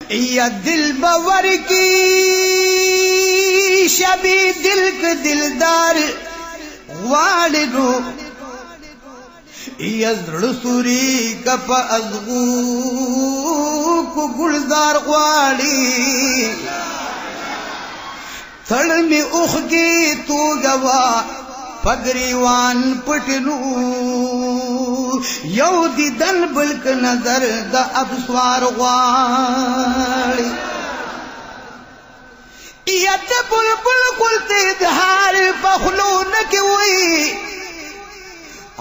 یا دل باور کی شبی دل کا دلدار غوالدو یا زړه سوري کپ ازغو کو گلزار غواړي تړ می اوخ کی تو گوا پګریوان پټلو یو دی دل بلک نظر د ابصار غواړي یت بلبل قلت اظهار پخلو نکوي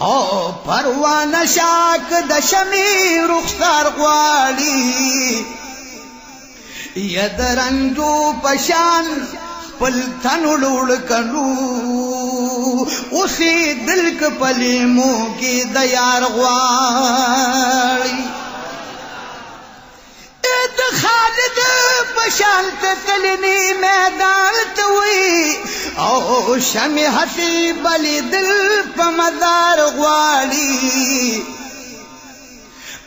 او پروانه شاک د شمی رخسار غواړي یدرنجو پشان پل تنوڑ کنو اسی دل کے پلیمو کی دیار غواړي اد خالد پشانت تلنی میدان توی او شمی حسی بلی دل پا مزار غواړي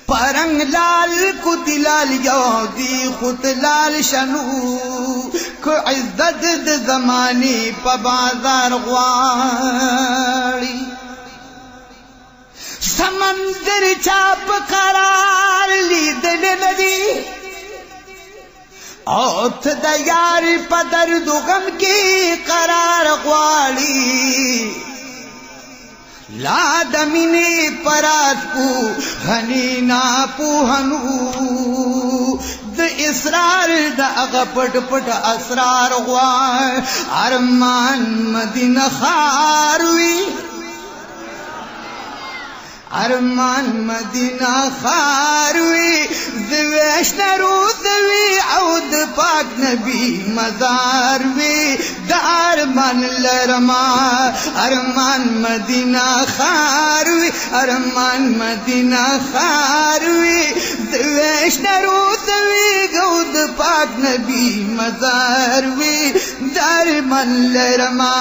پرنگ لال کو دلال یو دی خود لال شنو کو عزت د زمانی په بازار غواړي سمندر چاپ قرار لیدل ندی او ته د یار په درد غم کې قرار غواړي لا دمینی پرات کو غنینا پوهنو د اسرار د اغه پټ پټ اسرار غواړي ارمان مدینه خاروي ارمان مدینه خاروي زویش نروزوي عود پاک نبی مزار وی د ارمان لرما ارمان مدینه خاروي ارمان مدینه خاروي زویش نروزوي عود پاک نبی مزار وی د ارمان لرما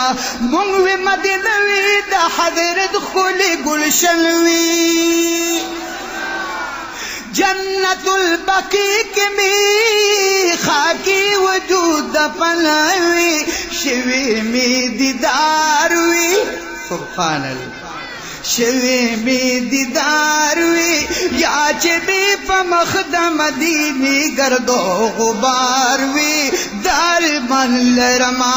مونږ مدینه وی د حضرت خلی گلشن وی جنت البقیع کی می خاکی وجود پناوی شوی می دیدار وی سبحان اللہ شوی می دیدار وی یا چې بی په مخدم مدینی گردو غبار وی دار من لرما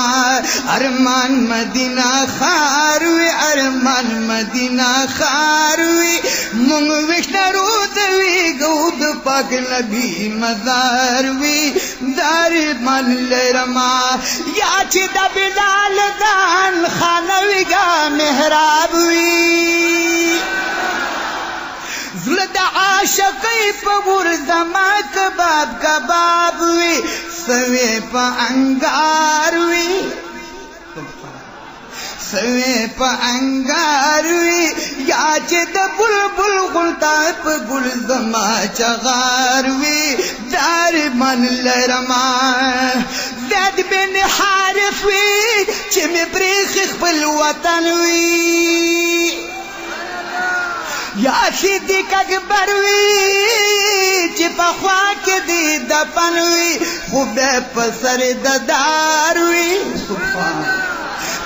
ارمان مدینہ خار وی ارمان مدینہ خار وی مونږ وشترو دوی گود پاک نبی مزار وی دار من لرما یا چې د بلال دان خانوی گا محراب وی زلد عاشقی پا ورزما کباب کباب وی سوی پا انگار وی سوی پا انگار وی یا چه دا بلبل غلطا پا گلزما چغار وی دار من لرما زید بن حارف وی چه می پریخ خپل وطن وی یا صدیق اکبر وی چې په خوا کې دی دفن وی خدای په سر د دار وی سبحان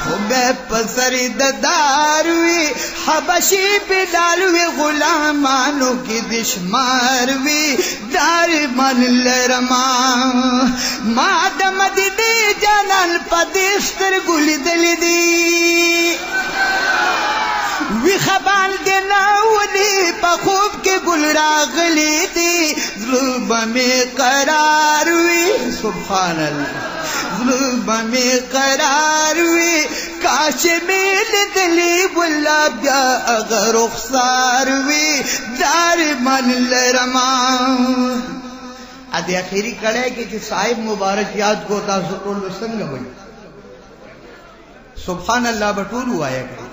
خدای په سر د دار وی حبشي بلال وی غلامانو کې دشمار وی دار من لرما ما د مدینه جانان په دې سترګو لیدلې دي وی خبان دینا ولی پا خوب کے گل راغلی دی ظلم میں قرار وی سبحان اللہ ظلم میں قرار وی کاش میل دلی بلا بیا اگر رخسار وی دار من لرما ادھے اخیری کڑے کی چی صاحب مبارک یاد کو تاسو ټول څنګه وای سبحان اللہ بټول وایا کړي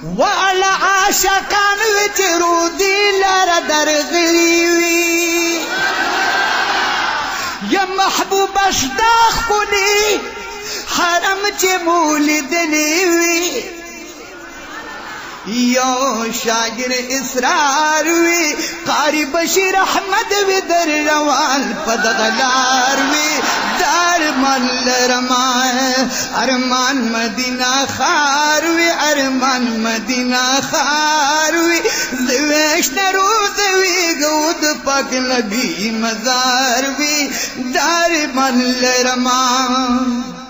والا عاشقان وچرو دی لار درغلی وی یا محبوب اشتاخ کلی حرم چه مولد لیوی یو شاگر اسرار وی قاری بشیر احمد وی در روان पदगलार वी दार मन लरमाए अरमान मदीना खारवी अरमान मदीना खारवी ज़वेश्तरू ज़वी गौद पक नबी मज़ार वी दार मन लरमाए